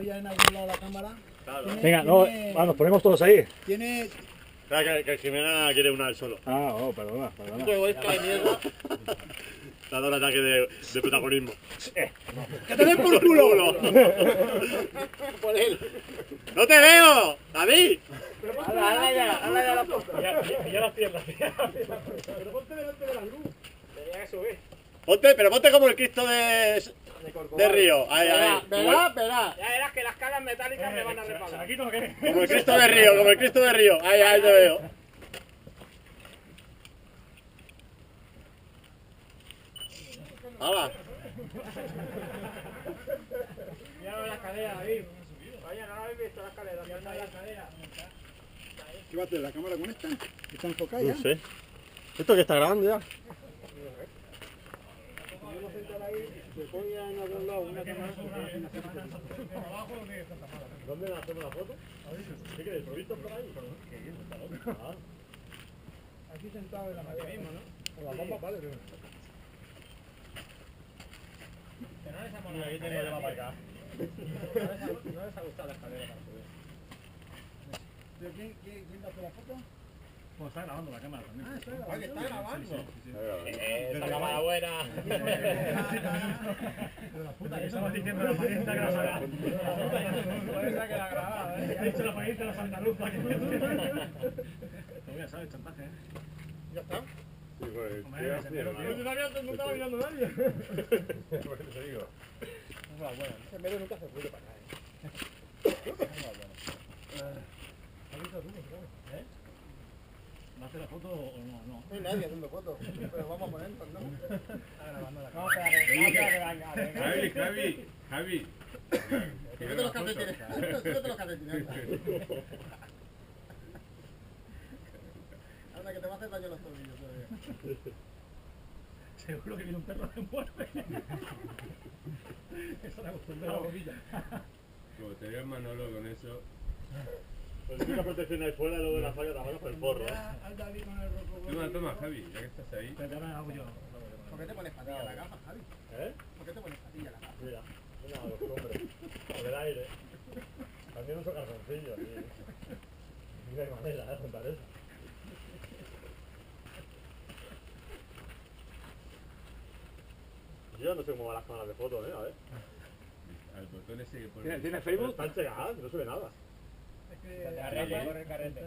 ya en algún lado la cámara. Claro. Venga, no, nos ponemos todos ahí. Tiene... Que Jimena quiere una al solo. Ah, oh, perdona. La da un ataque de protagonismo. ¡Que te den por culo! ¡Por él! ¡No te veo! ¡David! Habla ya la puerta. Ya las piernas. Pero ponte delante de la luz. Tenía que subir. Pero ponte como el Cristo de Río. Ahí. Verá. Ya verás que las calas metálicas me van a reparar. ¿Aquí no qué? Como el Cristo de Río. Ahí te veo. ¡Hala! Ya no la escalera, David. Vaya, no habéis visto la escalera. Ya está la escalera. ¿Qué va a hacer la cámara con esta? ¿Está enfocada ya? No sé. ¿Esto que está grabando ya? Se pone en algún lado una cámara. ¿Dónde le hacemos la foto? ¿Qué queréis? ¿Provistos por ahí? Aquí sentado en la madera mismo, ¿no? Con las bombas, vale. Que no les ha Mira, aquí tengo yo la marca. No les ha gustado la escalera para subir. ¿Pero quién hace la foto? Pues está grabando la cámara también. Está grabando. Esa cámara buena. Que estamos diciendo la parienta que la saca. Puede ser que la grababa, Ha dicho la parienta de los andaluces. Todavía sabes chantaje, ¿Ya está? Sí, pues. No estaba mirando nadie. Por eso te digo. Ese mero nunca se puede parar, ¿Has visto tú, claro? ¿Va a hacer la foto o no? No hay nadie haciendo fotos, pero vamos a poner, ¿no? Está grabando la cámara. Javi. Súbete los calcetines. Súbete los calcetines. Anda, que te va a hacer daño los tobillos todavía. Seguro que viene un perro de muerte. Eso le acostumbrado a la boquilla. Como te veo Manolo con eso. Pues una protección ahí fuera y luego de la falla también por el porro. Al David con el rojo. Toma, Javi, ya que estás ahí. Pero ya me hago yo. ¿Por qué te pones patilla a la gafa, Javi? ¿Por qué te pones patilla a la gafa? Mira, una costumbre. Por el aire. También uso calzoncillos. Y no hay manera de juntar eso. Yo no sé cómo van las cámaras de fotos, a ver. Al botón ese que pone. ¿Tienes Facebook? Están chegadas, no se ve nada. Es que... Corre el carrete.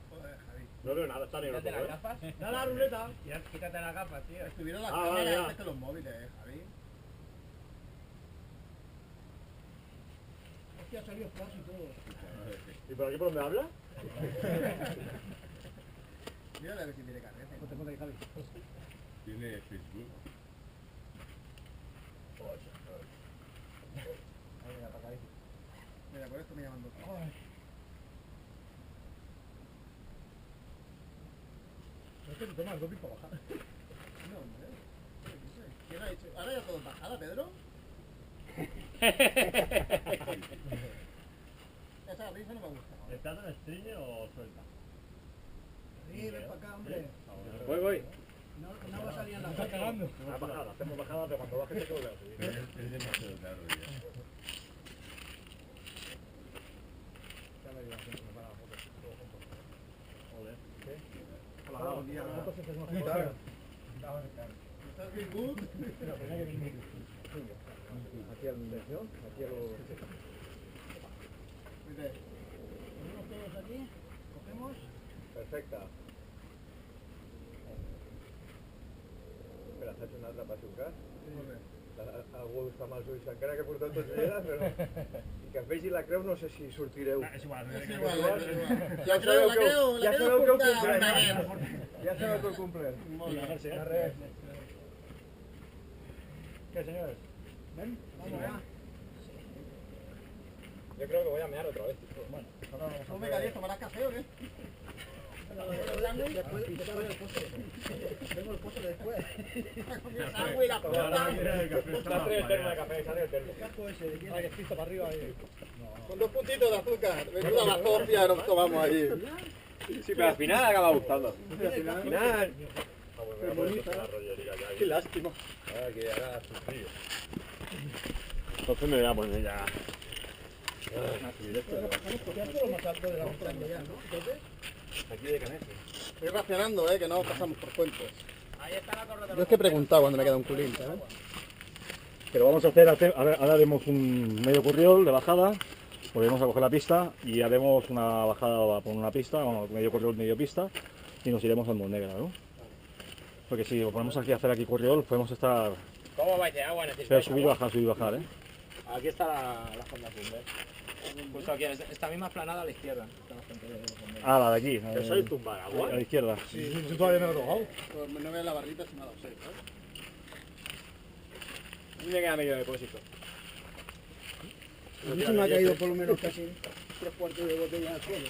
Joder, Javi. No veo nada, está negro Quítate todo, las gafas. Da la ruleta. Quítate las gafas, tío. Estuvieron las vale, cámaras ya. antes que los móviles, Javi. Hostia, ha salido flash y todo. ¿Y por aquí por dónde habla? Mírale a ver si tiene carrete. Ponte ahí, Javi. Tiene Facebook. Mira, por esto me llaman dos. No sé si tomas doping para bajar. No, hombre. ¿Quién ha hecho? ¿Ahora ya todo en bajada, Pedro? Esa risa no me gusta. ¿Estás en estriñe o suelta? Sí, ven para acá, hombre. Voy. No va a salir en la Está foto. cagando. Bajada, hacemos bajada, pero cuando bajes te vuelve a subir. Es demasiado tarde ya. Ya me digo, siempre me para la foto. Todo junto. Joder. ¿Qué? Hola, buen día. La foto se hace más Muy corta. tarde. ¿Estás bien good? Pero tenía que venir. Aquí a la dirección, aquí a los... Mire, venimos todos aquí, cogemos. Perfecta. Espera, s'ha hecho una altra per xucar. Molt bé. Algú està amb els ulls encara que porteu tots ulleres, però... I que es vegi la creu no sé si sortireu. És igual. És igual. Ja sabeu que heu portat complert. Maguet. Ja sabeu que heu complert. Molt bé. De res. ¿Qué, señores? Ven, vamos allá. Yo creo que voy a mear otra vez. Bueno, ¿Cómo me caería? ¿Tomarás café o qué? Después, tengo el postre después. Agua y la Ahora puta. no quiere el café, está más el termo de para allá. café, sale el termo. El casco ese, ¿de quién? Que es pisto para arriba ahí. Con 2 puntitos de azúcar. Menuda bazofia nos tomamos allí. Sí, pero al final acaba gustando. Al final. Qué lástima. Ahora que haga su frío. Entonces me voy a poner ya Ya es lo más alto de la montaña ya, ¿no? Entonces, Aquí de Canete. estoy racionando, que no pasamos por puentes. Ahí está la torre de Yo es que he preguntado cuando me queda un culín, ¿sabes? Pero vamos a hacer, ahora haremos un medio curriol de bajada, volvemos a coger la pista y haremos una bajada por una pista, bueno, medio curriol, medio pista, y nos iremos al Monnegra, ¿no? Porque si lo ponemos aquí a hacer aquí curriol, podemos estar... ¿Cómo vais de agua? Pero subir y bajar, ¿eh? Aquí está la Fonda Cumbre. Justo aquí, esta misma esplanada a la izquierda. Está la fuente de Cumbre. Ah, la de aquí. ¿Eso es tumbar agua? A la izquierda. Sí, Yo todavía no lo he tocado. Pues no veo la barrita si me ha dado sed, ¿sabes? A mí me queda medio depósito. A mí se me ha caído por lo menos casi 3 cuartos de botella al suelo.